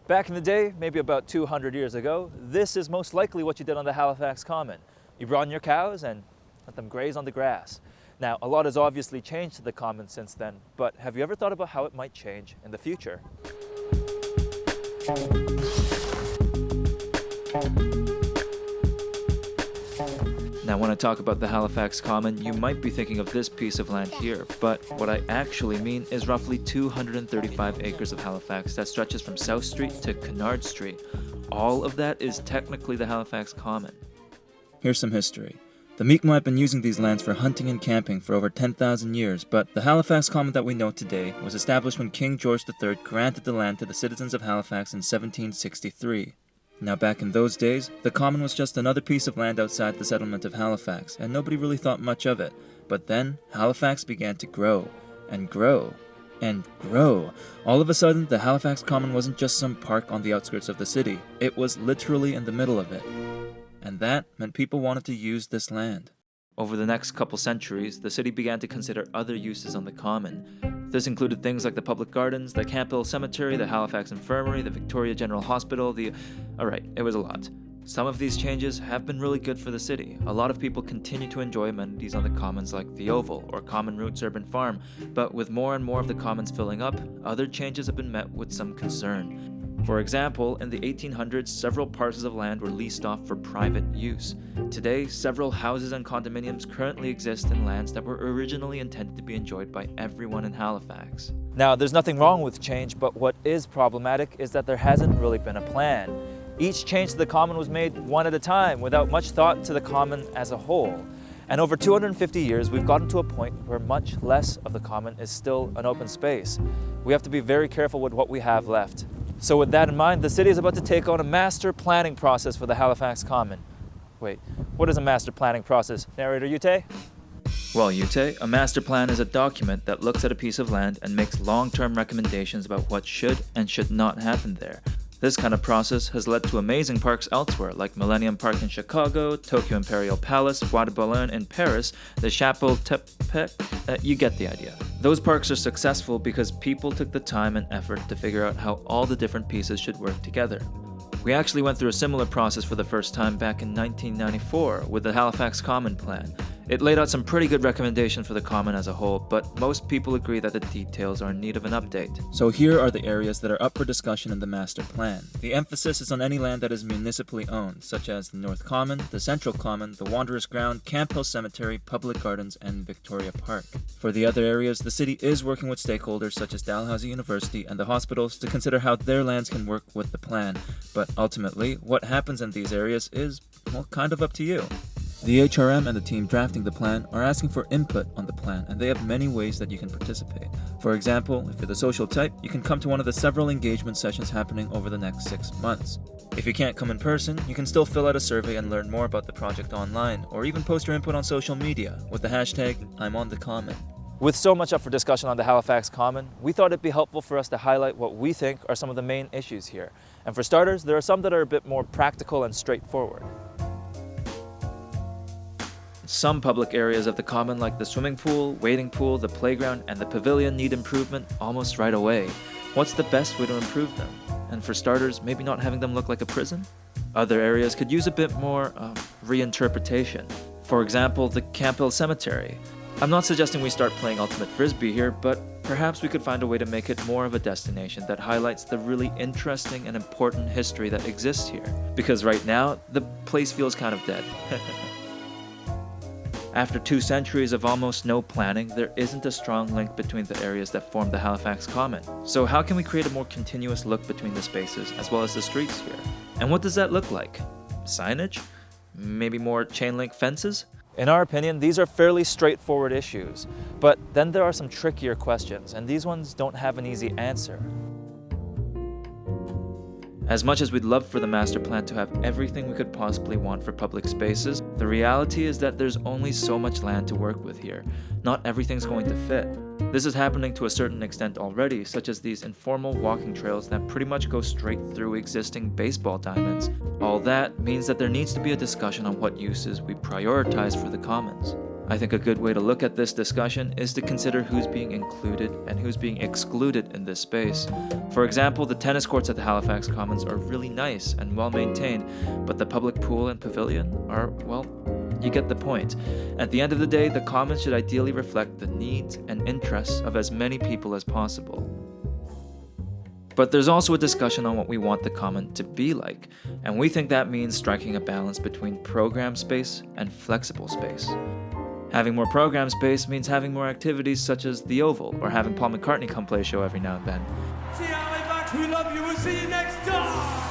Back in the day, maybe about 200 years ago, this is most likely what you did on the Halifax Common. You brought in your cows and let them graze on the grass. Now, a lot has obviously changed to the Common since then, but have you ever thought about how it might change in the future? Now, when I talk about the Halifax Common, you might be thinking of this piece of land here, but what I actually mean is roughly 235 acres of Halifax that stretches from South Street to Kennard Street. All of that is technically the Halifax Common. Here's some history. The Mi'kmaq have been using these lands for hunting and camping for over 10,000 years, but the Halifax Common that we know today was established when King George III granted the land to the citizens of Halifax in 1763. Now, back in those days, the Common was just another piece of land outside the settlement of Halifax, and nobody really thought much of it. But then, Halifax began to grow, and grow, and grow. All of a sudden, the Halifax Common wasn't just some park on the outskirts of the city. It was literally in the middle of it. And that meant people wanted to use this land. Over the next couple centuries, the city began to consider other uses on the Common. This included things like the public gardens, the Campbell Cemetery, the Halifax Infirmary, the Victoria General Hospital, Alright, it was a lot. Some of these changes have been really good for the city. A lot of people continue to enjoy amenities on the Commons like the Oval or Common Roots Urban Farm, but with more and more of the Commons filling up, other changes have been met with some concern. For example, in the 1800s, several parcels of land were leased off for private use. Today, several houses and condominiums currently exist in lands that were originally intended to be enjoyed by everyone in Halifax. Now, there's nothing wrong with change, but what is problematic is that there hasn't really been a plan. Each change to the Common was made one at a time, without much thought to the Common as a whole. And over 250 years, we've gotten to a point where much less of the Common is still an open space. We have to be very careful with what we have left. So with that in mind, the city is about to take on a master planning process for the Halifax Common. Wait, what is a master planning process? Narrator Yute? Well, Yute, a master plan is a document that looks at a piece of land and makes long-term recommendations about what should and should not happen there. This kind of process has led to amazing parks elsewhere, like Millennium Park in Chicago, Tokyo Imperial Palace, Bois de Boulogne in Paris, the Chapultepec, you get the idea. Those parks are successful because people took the time and effort to figure out how all the different pieces should work together. We actually went through a similar process for the first time back in 1994 with the Halifax Common Plan. It laid out some pretty good recommendations for the Common as a whole, but most people agree that the details are in need of an update. So here are the areas that are up for discussion in the master plan. The emphasis is on any land that is municipally owned, such as the North Common, the Central Common, the Wanderers Ground, Camp Hill Cemetery, Public Gardens, and Victoria Park. For the other areas, the city is working with stakeholders such as Dalhousie University and the hospitals to consider how their lands can work with the plan. But ultimately, what happens in these areas is, well, kind of up to you. The HRM and the team drafting the plan are asking for input on the plan, and they have many ways that you can participate. For example, if you're the social type, you can come to one of the several engagement sessions happening over the next 6 months. If you can't come in person, you can still fill out a survey and learn more about the project online, or even post your input on social media with the hashtag #I'mOnTheCommon. With so much up for discussion on the Halifax Common, we thought it'd be helpful for us to highlight what we think are some of the main issues here. And for starters, there are some that are a bit more practical and straightforward. Some public areas of the Common, like the swimming pool, wading pool, the playground, and the pavilion, need improvement almost right away. What's the best way to improve them? And for starters, maybe not having them look like a prison? Other areas could use a bit more reinterpretation. For example, the Camp Hill Cemetery. I'm not suggesting we start playing ultimate frisbee here, but perhaps we could find a way to make it more of a destination that highlights the really interesting and important history that exists here. Because right now, the place feels kind of dead. After 2 centuries of almost no planning, there isn't a strong link between the areas that form the Halifax Common. So how can we create a more continuous look between the spaces as well as the streets here? And what does that look like? Signage? Maybe more chain link fences? In our opinion, these are fairly straightforward issues. But then there are some trickier questions, and these ones don't have an easy answer. As much as we'd love for the master plan to have everything we could possibly want for public spaces, the reality is that there's only so much land to work with here. Not everything's going to fit. This is happening to a certain extent already, such as these informal walking trails that pretty much go straight through existing baseball diamonds. All that means that there needs to be a discussion on what uses we prioritize for the Commons. I think a good way to look at this discussion is to consider who's being included and who's being excluded in this space. For example, the tennis courts at the Halifax Commons are really nice and well maintained, but the public pool and pavilion are, well, you get the point. At the end of the day, the Commons should ideally reflect the needs and interests of as many people as possible. But there's also a discussion on what we want the Common to be like, and we think that means striking a balance between program space and flexible space. Having more program space means having more activities such as the Oval, or having Paul McCartney come play a show every now and then. See Halifax, we love you, we'll see you next time!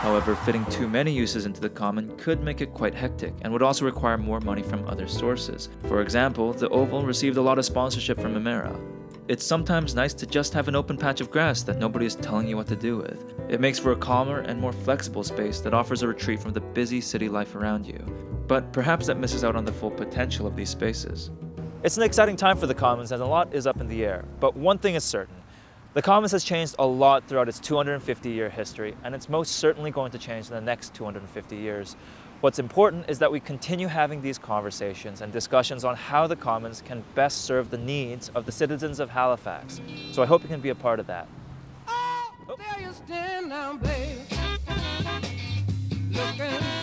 However, fitting too many uses into the Common could make it quite hectic, and would also require more money from other sources. For example, the Oval received a lot of sponsorship from Emera. It's sometimes nice to just have an open patch of grass that nobody is telling you what to do with. It makes for a calmer and more flexible space that offers a retreat from the busy city life around you. But perhaps that misses out on the full potential of these spaces. It's an exciting time for the Commons, and a lot is up in the air. But one thing is certain. The Commons has changed a lot throughout its 250-year history, and it's most certainly going to change in the next 250 years. What's important is that we continue having these conversations and discussions on how the Commons can best serve the needs of the citizens of Halifax. So I hope you can be a part of that. Oh, there you stand now, babe. Looking